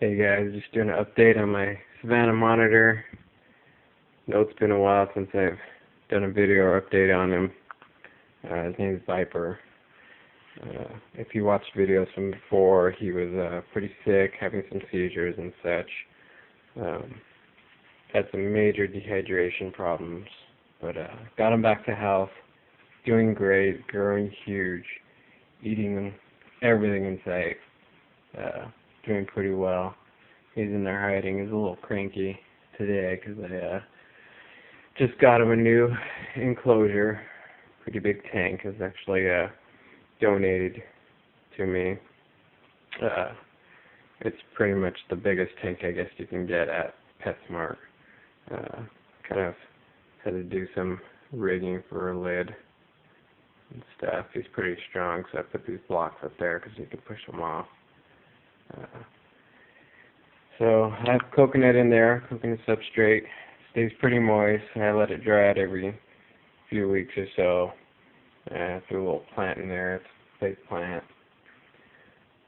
Hey guys, just doing an update on my Savannah monitor. I know it's been a while since I've done a video or update on him. His name is Viper. If you watched videos from before, he was pretty sick, having some seizures and such. Had some major dehydration problems, but got him back to health, doing great, growing huge, eating everything in sight. Doing pretty well. He's in there hiding. He's a little cranky today because I just got him a new enclosure. Pretty big tank. It's actually donated to me. It's pretty much the biggest tank I guess you can get at PetSmart. Kind of had to do some rigging for a lid and stuff. He's pretty strong, so I put these blocks up there because you can push them off. So I have coconut in there, coconut substrate. Stays pretty moist. I let it dry out every few weeks or so. I threw a little plant in there. It's a fake plant.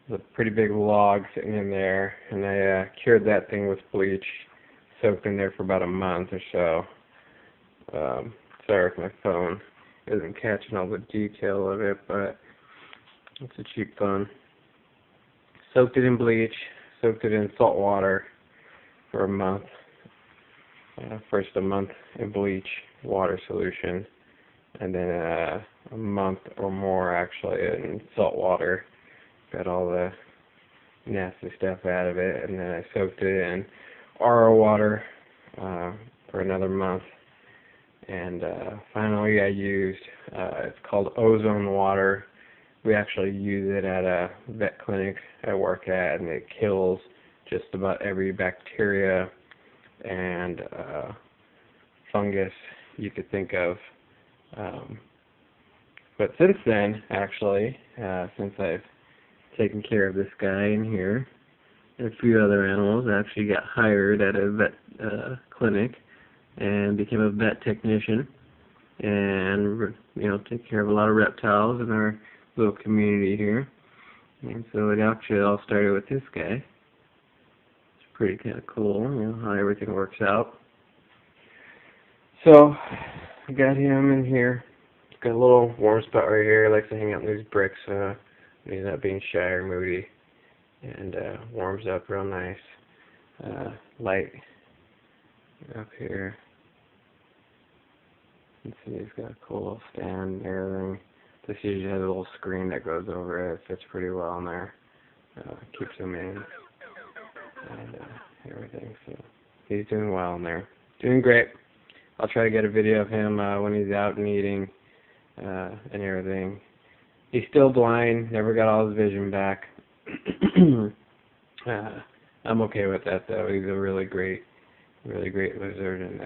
There's a pretty big log sitting in there, and I cured that thing with bleach. Soaked in there for about a month or so. Sorry if my phone isn't catching all the detail of it, but it's a cheap phone. Soaked it in bleach, soaked it in salt water for a month. First a month in bleach water solution, and then a month or more actually in salt water. Got all the nasty stuff out of it, and then I soaked it in RO water for another month. And finally I used, it's called ozone water. We actually use it at a vet clinic I work at, and it kills just about every bacteria and fungus you could think of. But since then, actually, since I've taken care of this guy in here and a few other animals, I actually got hired at a vet clinic and became a vet technician, and take care of a lot of reptiles in our little community here. And so it actually all started with this guy. It's pretty kind of cool, how everything works out. So I got him in here. He's got a little warm spot right here. He likes to hang out in these bricks when he's not being shy or moody, and warms up real nice. Light up here. You can see he's got a cool little stand and everything. This usually has a little screen that goes over it. It fits pretty well in there. Keeps him in and everything. So he's doing well in there. Doing great. I'll try to get a video of him when he's out and eating and everything. He's still blind. Never got all his vision back. I'm okay with that though. He's a really great lizard, and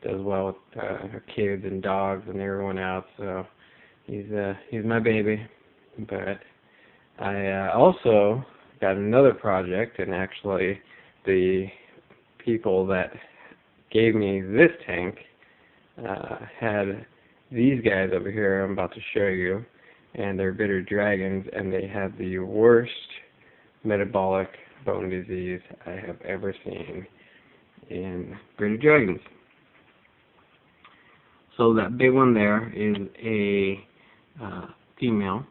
does well with kids and dogs and everyone else. So he's my baby. But I also got another project, and actually the people that gave me this tank had these guys over here I'm about to show you, and they're bitter dragons, and they have the worst metabolic bone disease I have ever seen in bitter dragons. So that big one there is a female.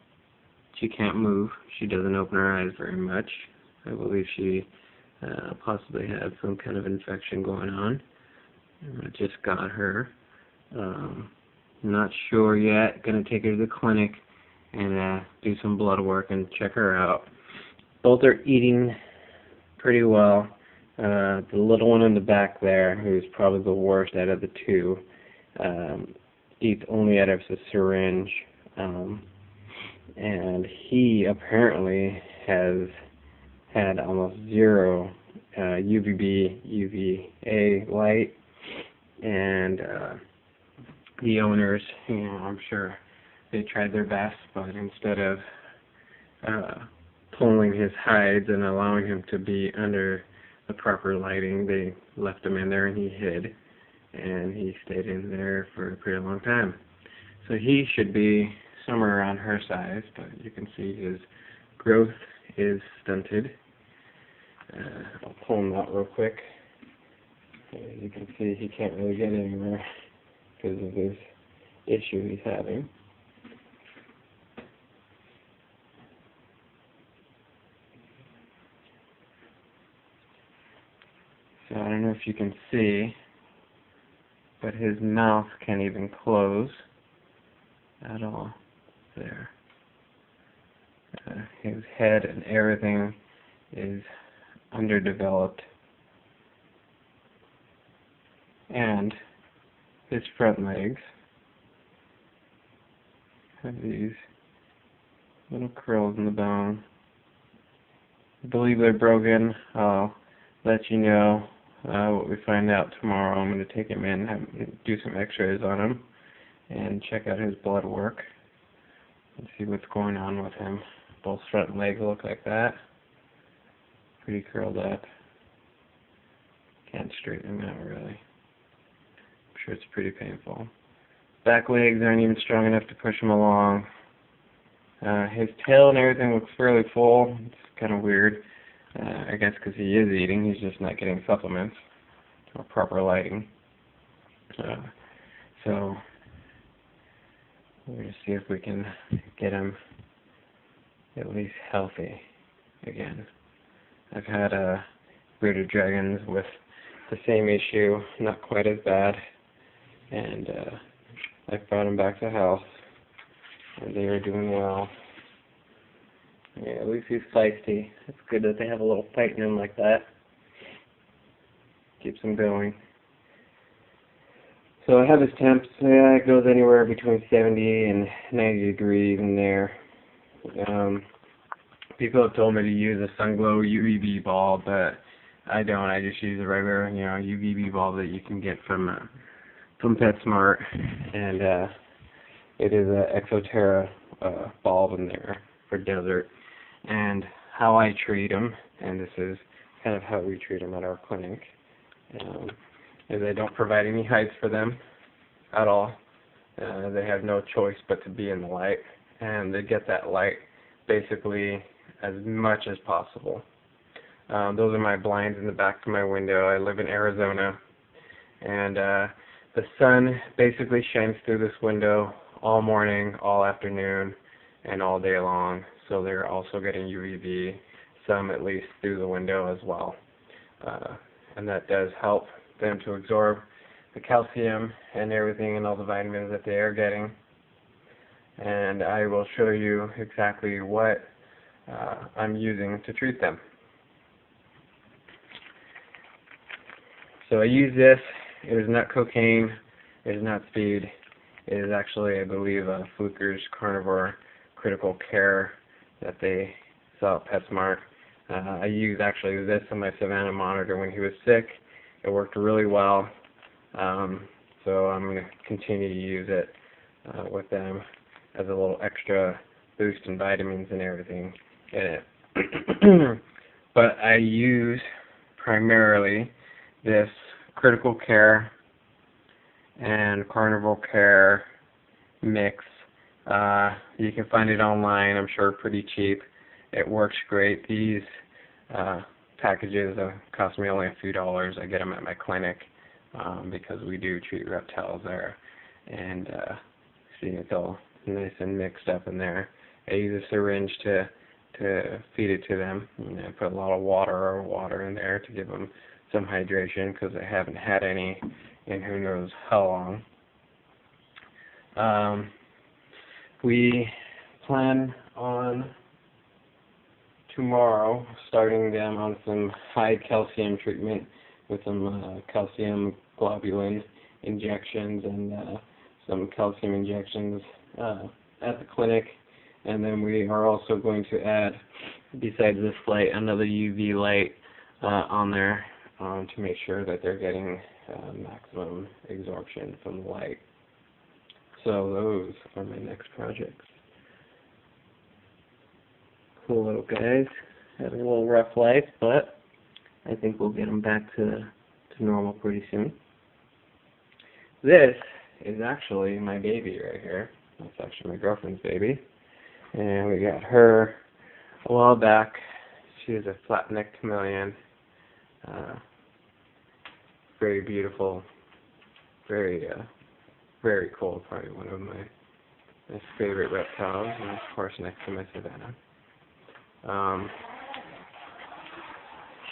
She can't move. She doesn't open her eyes very much. I believe she possibly had some kind of infection going on. I just got her. Not sure yet. Gonna take her to the clinic and do some blood work and check her out. Both are eating pretty well. The little one in the back there, who's probably the worst out of the two, eats only out of a syringe, and he apparently has had almost zero UVB, UVA light, and the owners, I'm sure they tried their best, but instead of pulling his hides and allowing him to be under the proper lighting, they left him in there and he hid, and he stayed in there for a pretty long time. So he should be somewhere around her size, but you can see his growth is stunted. I'll pull him out real quick. As you can see, he can't really get anywhere because of this issue he's having. So I don't know if you can see, but his mouth can't even close at all. There. His head and everything is underdeveloped. And his front legs have these little curls in the bone. I believe they're broken. I'll let you know what we find out tomorrow. I'm going to take him in, do some x-rays on him, and check out his blood work and see what's going on with him. Both front legs look like that. Pretty curled up. Can't straighten them out really. I'm sure it's pretty painful. Back legs aren't even strong enough to push him along. His tail and everything looks fairly full. It's kind of weird. I guess because he is eating, he's just not getting supplements or proper lighting. So we're going to see if we can get him at least healthy again. I've had bearded dragons with the same issue, not quite as bad, and I brought them back to health, and they are doing well. Yeah, at least he's feisty. It's good that they have a little fight in him like that. Keeps him going. So I have his temps. It goes anywhere between 70 and 90 degrees in there. People have told me to use a Sunglow UVB bulb, but I don't. I just use a regular, UVB bulb that you can get from PetSmart, and it is a Exoterra bulb in there for desert. And how I treat them, and this is kind of how we treat them at our clinic, is I don't provide any hides for them at all. They have no choice but to be in the light, and they get that light basically as much as possible. Those are my blinds in the back of my window. I live in Arizona, and the sun basically shines through this window all morning, all afternoon, and all day long. So they're also getting UVB, some at least through the window as well. And that does help them to absorb the calcium and everything and all the vitamins that they are getting. And I will show you exactly what I'm using to treat them. So I use this. It is not cocaine. It is not speed. It is actually, I believe, Fluker's Carnivore Critical Care that they sell at PetSmart. I used actually this on my Savannah monitor when he was sick. It worked really well. So I'm going to continue to use it with them as a little extra boost in vitamins and everything in it. But I use primarily this Critical Care and Carnivore Care mix. You can find it online, I'm sure, pretty cheap. It works great. These packages cost me only a few dollars. I get them at my clinic because we do treat reptiles there. And see, it's all nice and mixed up in there. I use a syringe to feed it to them. And I put a lot of water in there to give them some hydration because I haven't had any in who knows how long. We plan on tomorrow starting them on some high calcium treatment with some calcium globulin injections and some calcium injections at the clinic. And then we are also going to add, besides this light, another UV light on there to make sure that they're getting maximum absorption from the light. So those are my next projects. Cool little guys. Having a little rough life, but I think we'll get them back to normal pretty soon. This is actually my baby right here. That's actually my girlfriend's baby. And we got her a while back. she is a flat-necked chameleon. Very beautiful, very cool. Probably one of my favorite reptiles, and of course next to my Savannah.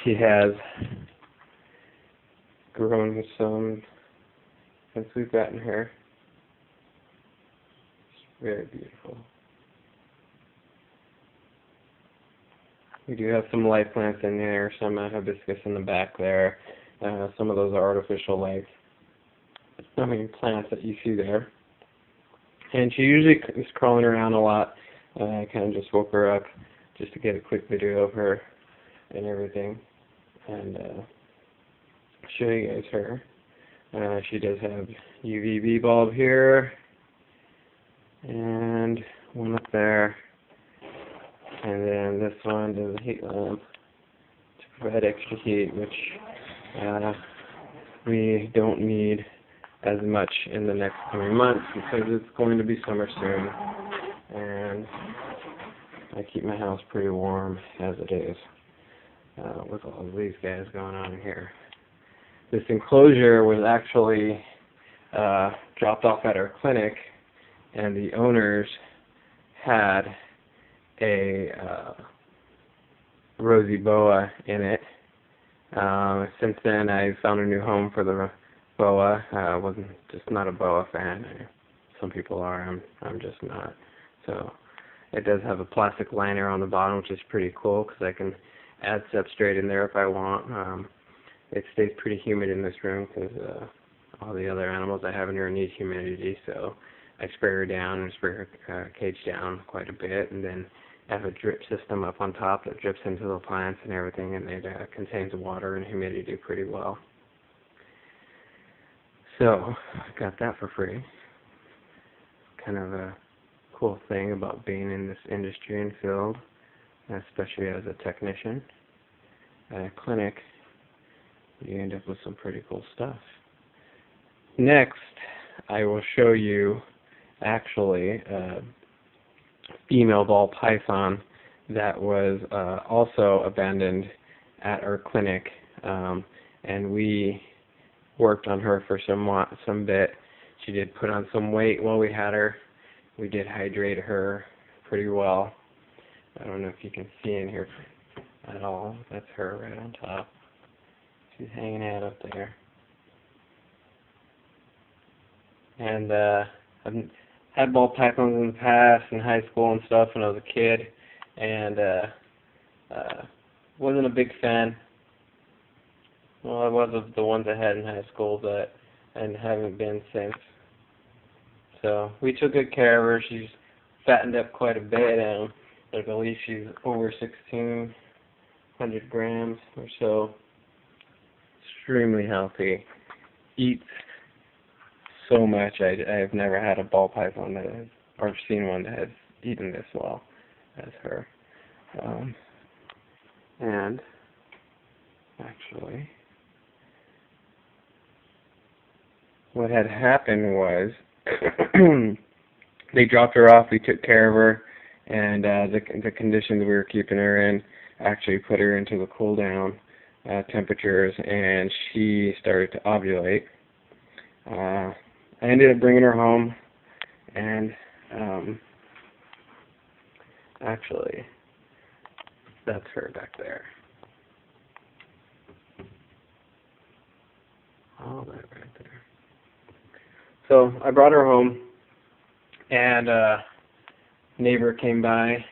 She has grown some since we've gotten her. It's very beautiful. We do have some light plants in there, some hibiscus in the back there. Some of those are artificial lights. Plants that you see there. And she usually is crawling around a lot. I kind of just woke her up just to get a quick video of her and everything, and show you guys her. She does have UVB bulb here, and one up there, and then this one does a heat lamp to provide extra heat, which we don't need as much in the next coming months because it's going to be summer soon, and I keep my house pretty warm as it is with all of these guys going on here. This enclosure was actually dropped off at our clinic, and the owners had a rosy boa in it. Since then, I found a new home for the boa. I wasn't just not a boa fan. Some people are. I'm just not. So it does have a plastic liner on the bottom, which is pretty cool because I can add substrate in there if I want. It stays pretty humid in this room because all the other animals I have in here need humidity, so I spray her down and spray her cage down quite a bit, and then have a drip system up on top that drips into the plants and everything, and it contains water and humidity pretty well. So I got that for free. Kind of a cool thing about being in this industry and field, especially as a technician at a clinic. You end up with some pretty cool stuff. Next, I will show you actually a female ball python that was also abandoned at our clinic, and we worked on her for some bit. She did put on some weight while we had her. We did hydrate her pretty well. I don't know if you can see in here at all. That's her right on top. She's hanging out up there. And I've had ball pythons in the past, in high school and stuff when I was a kid, and wasn't a big fan. Well, I was of the ones I had in high school, but I haven't been since. So we took good care of her. She's fattened up quite a bit, and I believe she's over 1,600 grams or so. Extremely healthy. Eats so much. I've never had a ball python that has, or seen one that has eaten this well as her. And actually, what had happened was they dropped her off. We took care of her, and the conditions we were keeping her in actually put her into the cool down temperatures, and she started to ovulate. I ended up bringing her home, and actually, that's her back there. All that right there. So I brought her home, and neighbor came by,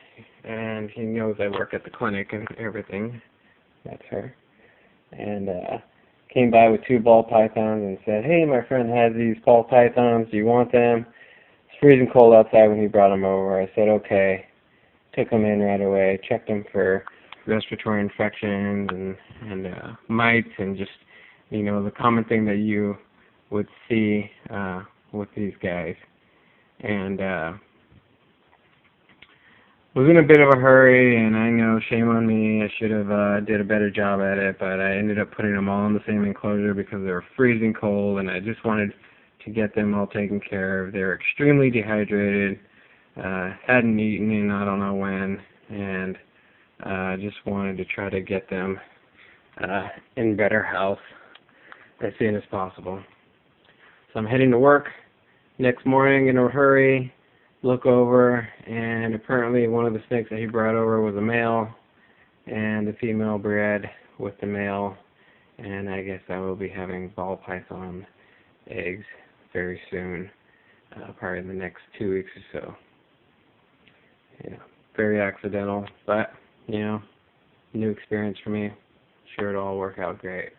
and he knows I work at the clinic and everything. That's her. And came by with 2 ball pythons and said, "Hey, my friend has these ball pythons. Do you want them?" It's freezing cold outside when he brought them over. I said, okay. Took them in right away. Checked them for respiratory infections and mites and just, you know, the common thing that you would see with these guys. And was in a bit of a hurry, and I know, shame on me, I should have did a better job at it, but I ended up putting them all in the same enclosure because they were freezing cold, and I just wanted to get them all taken care of. They were extremely dehydrated, hadn't eaten in I don't know when, and Just wanted to try to get them in better health as soon as possible. So I'm heading to work next morning in a hurry, look over, and apparently one of the snakes that he brought over was a male, and the female bred with the male, and I guess I will be having ball python eggs very soon, probably in the next 2 weeks or so. Yeah, very accidental, but, you know, new experience for me. Sure it'll all work out great.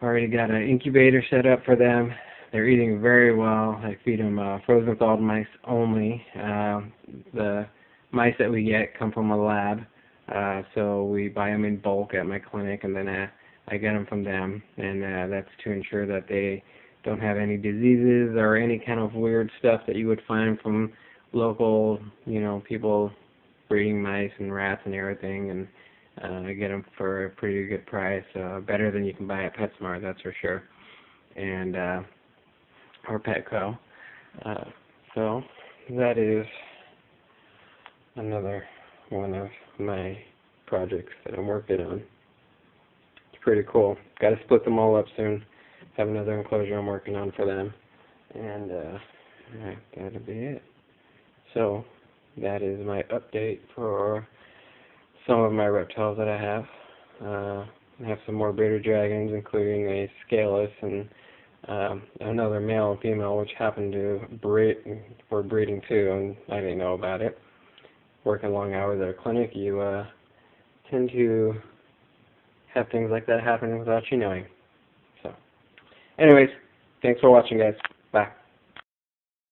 Already got an incubator set up for them. They're eating very well. I feed them frozen thawed mice only. The mice that we get come from a lab, so we buy them in bulk at my clinic, and then I get them from them, and that's to ensure that they don't have any diseases or any kind of weird stuff that you would find from local, you know, people breeding mice and rats and everything, and I get them for a pretty good price, better than you can buy at PetSmart, that's for sure, and or Petco. So that is another one of my projects that I'm working on. It's pretty cool. Got to split them all up soon. Have another enclosure I'm working on for them, and alright, that'll be it. So that is my update for some of my reptiles that I have. I have some more bearded dragons, including a scaleless and another male and female, which happened to were breeding too, and I didn't know about it. Working long hours at a clinic, you tend to have things like that happen without you knowing. So, anyways, thanks for watching, guys.